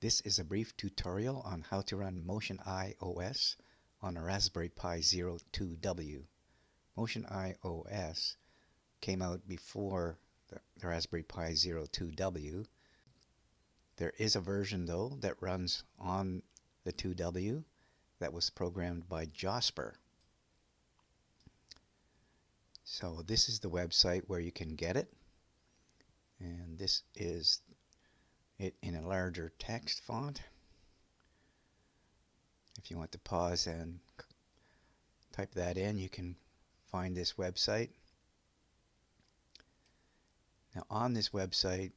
This is a brief tutorial on how to run MotionEyeOS on a Raspberry Pi 02W. MotionEyeOS came out before the Raspberry Pi 02W. There is a version though that runs on the 2W that was programmed by Jasper. So this is the website where you can get it, and this is it in a larger text font. If you want to pause and type that in, you can find this website. Now on this website,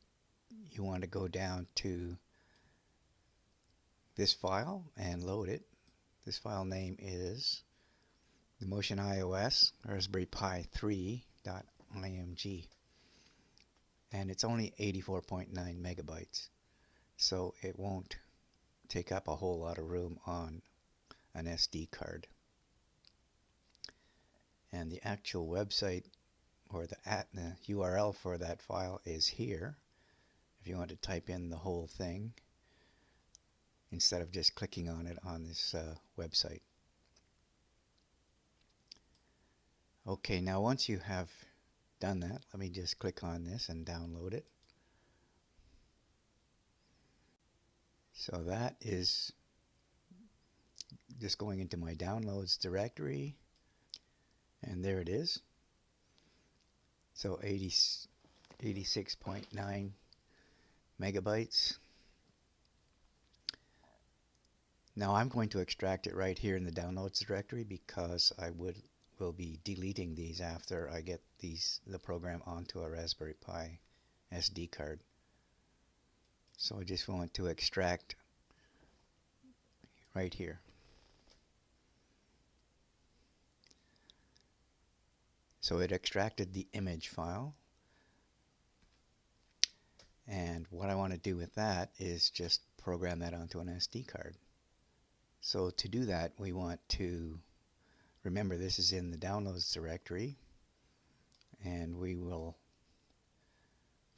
you want to go down to this file and load it. This file name is the MotionEyeOS Raspberry Pi 3.img, and it's only 84.9 megabytes, so it won't take up a whole lot of room on an SD card. And the actual website, or the URL for that file, is here if you want to type in the whole thing instead of just clicking on it on this website. Okay, now once you have done that, let me just click on this and download it. So that is just going into my downloads directory, and there it is. So 86.9 megabytes. Now I'm going to extract it right here in the downloads directory because I will be deleting these after I get the program onto a Raspberry Pi SD card. So I just want to extract right here. So it extracted the image file, and what I want to do with that is just program that onto an SD card. So to do that, we want to remember this is in the downloads directory, and we will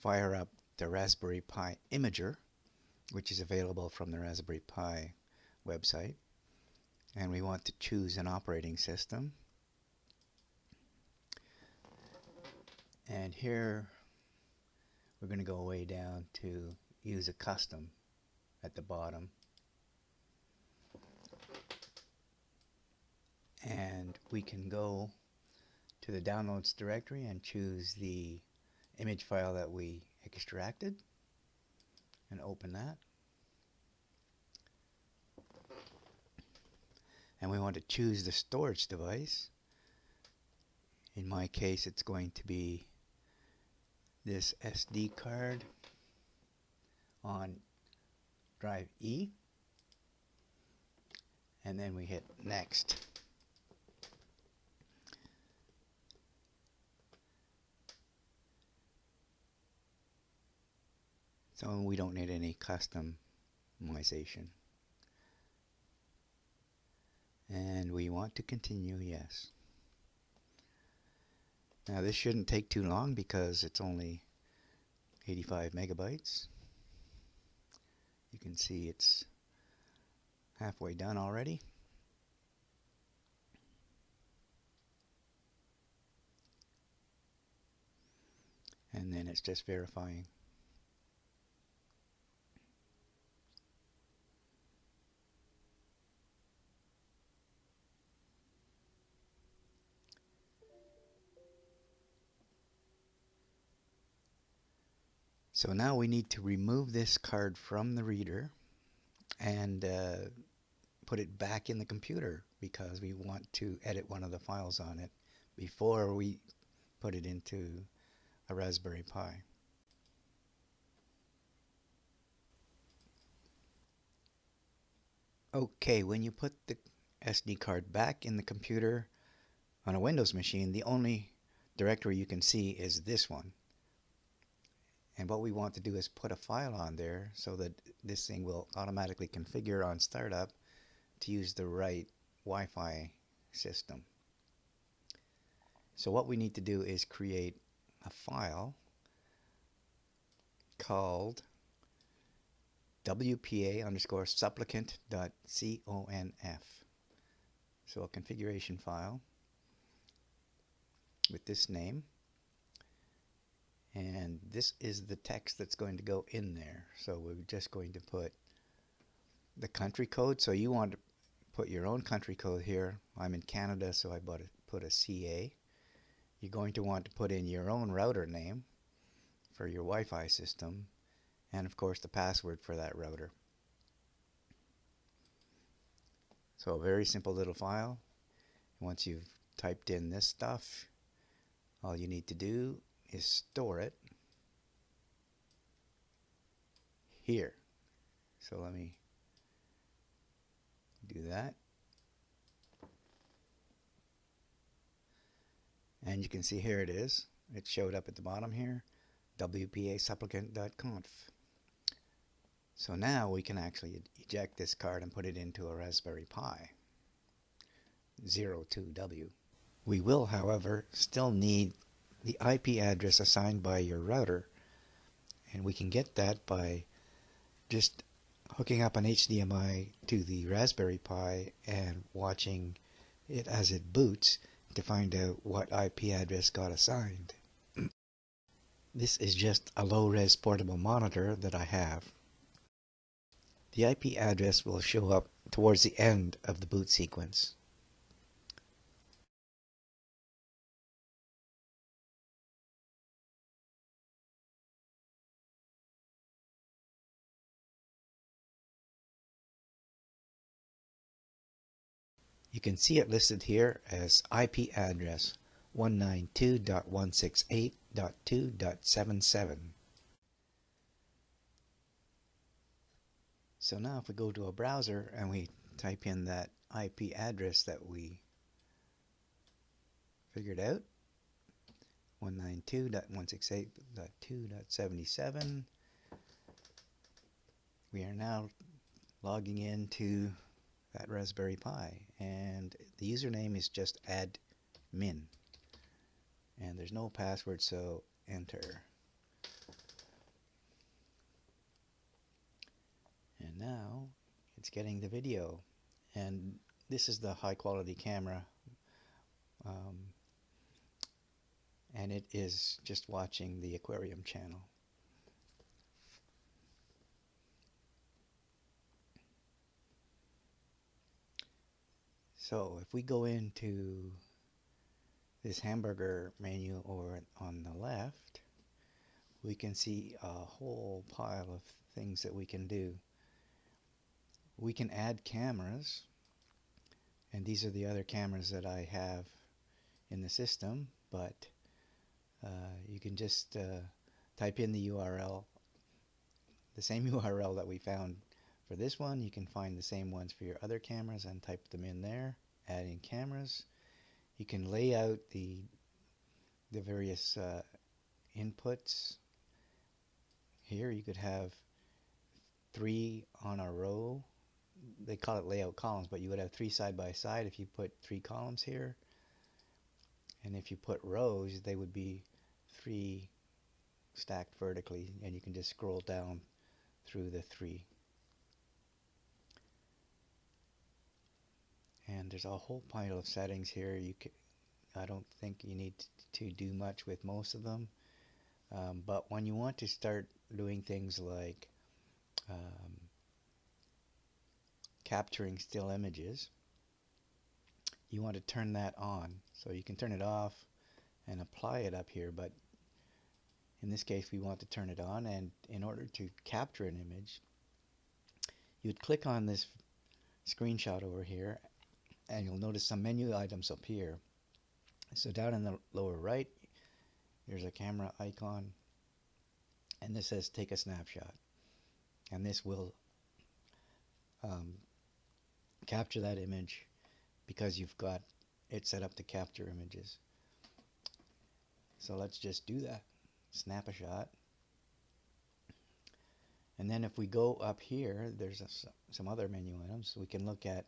fire up the Raspberry Pi Imager, which is available from the Raspberry Pi website, and we want to choose an operating system. And here we're going to go way down to use a custom at the bottom, and we can go to the downloads directory and choose the image file that we extracted and open that. And we want to choose the storage device. In my case, it's going to be this SD card on drive E, and then we hit next. So we don't need any customization. And we want to continue, yes. Now this shouldn't take too long because it's only 85 megabytes. You can see it's halfway done already. And then it's just verifying. So now we need to remove this card from the reader and put it back in the computer because we want to edit one of the files on it before we put it into a Raspberry Pi. Okay, when you put the SD card back in the computer on a Windows machine, the only directory you can see is this one. And what we want to do is put a file on there so that this thing will automatically configure on startup to use the right Wi-Fi system. So what we need to do is create a file called WPA underscore supplicant.conf. So a configuration file with this name. And this is the text that's going to go in there. So we're just going to put the country code. So you want to put your own country code here. I'm in Canada, so I put a CA. You're going to want to put in your own router name for your Wi-Fi system, and of course the password for that router. So a very simple little file. Once you've typed in this stuff, all you need to do is store it here. So let me do that. And you can see here it is. It showed up at the bottom here, wpasupplicant.conf. So now we can actually eject this card and put it into a Raspberry Pi 02W. We will, however, still need the IP address assigned by your router, and we can get that by just hooking up an HDMI to the Raspberry Pi and watching it as it boots to find out what IP address got assigned. This is just a low-res portable monitor that I have. The IP address will show up towards the end of the boot sequence. You can see it listed here as IP address 192.168.2.77. So now if we go to a browser and we type in that IP address that we figured out, 192.168.2.77, we are now logging into that Raspberry Pi, and the username is just admin, and there's no password, so enter. And now it's getting the video, and this is the high quality camera, and it is just watching the aquarium channel. So if we go into this hamburger menu over on the left, we can see a whole pile of things that we can do. We can add cameras, and these are the other cameras that I have in the system, but you can just type in the URL, the same URL that we found for this one. You can find the same ones for your other cameras and type them in there, add in cameras. You can lay out the various inputs. Here you could have 3 on a row. They call it layout columns, but you would have 3 side by side if you put 3 columns here. And if you put rows, they would be 3 stacked vertically, and you can just scroll down through the 3. And there's a whole pile of settings here. I don't think you need to do much with most of them, but when you want to start doing things like capturing still images, you want to turn that on. So you can turn it off and apply it up here, but in this case we want to turn it on, and in order to capture an image, you'd click on this screenshot over here, and you'll notice some menu items up here. So down in the lower right, there's a camera icon, and this says take a snapshot, and this will capture that image because you've got it set up to capture images. So let's just do that. Snap a shot. And then if we go up here, there's some other menu items. We can look at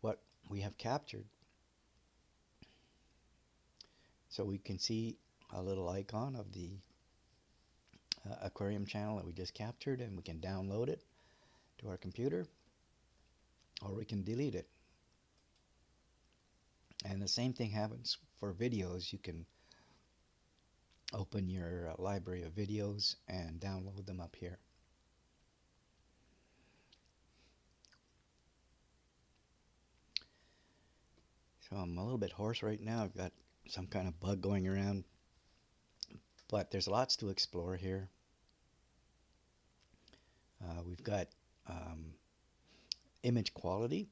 what we have captured. So we can see a little icon of the aquarium channel that we just captured, and we can download it to our computer, or we can delete it. And the same thing happens for videos. You can open your library of videos and download them up here. So I'm a little bit hoarse right now. I've got some kind of bug going around, but there's lots to explore here. We've got image quality.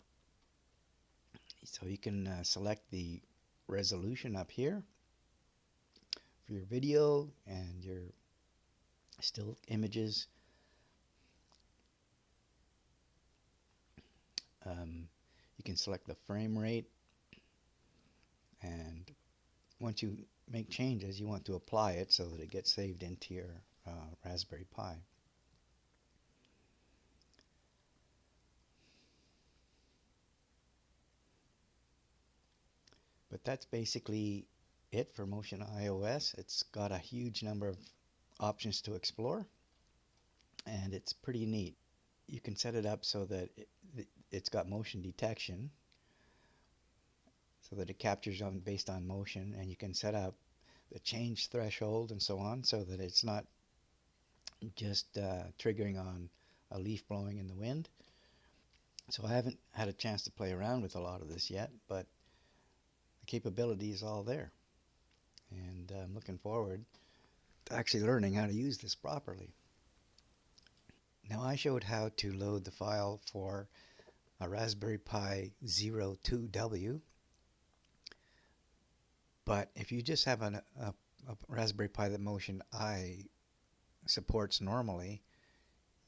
So you can select the resolution up here for your video and your still images. You can select the frame rate, and once you make changes, you want to apply it so that it gets saved into your Raspberry Pi. But that's basically it for MotionEyeOS. It's got a huge number of options to explore, and it's pretty neat. You can set it up so that it's got motion detection, so that it captures based on motion, and you can set up the change threshold and so on, so that it's not just triggering on a leaf blowing in the wind. So I haven't had a chance to play around with a lot of this yet, but the capability is all there, and I'm looking forward to actually learning how to use this properly. Now, I showed how to load the file for a Raspberry Pi 02W, but if you just have a Raspberry Pi that MotionEye supports normally,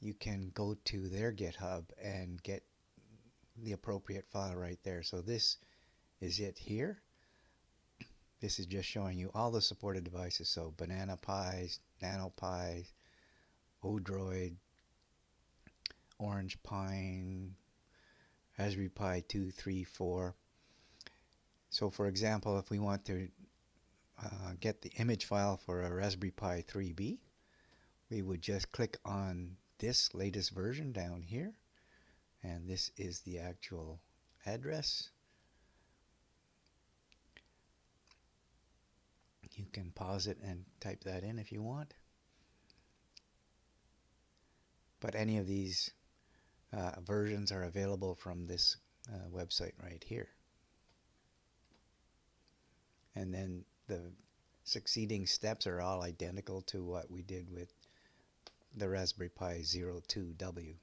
you can go to their GitHub and get the appropriate file right there. So this is it here. This is just showing you all the supported devices. So Banana Pis, Nano Pis, Odroid, Orange Pine, Raspberry Pi 2, 3, 4. So for example, if we want to get the image file for a Raspberry Pi 3B, we would just click on this latest version down here, and this is the actual address. You can pause it and type that in if you want. But any of these versions are available from this website right here. And then the succeeding steps are all identical to what we did with the Raspberry Pi 02W.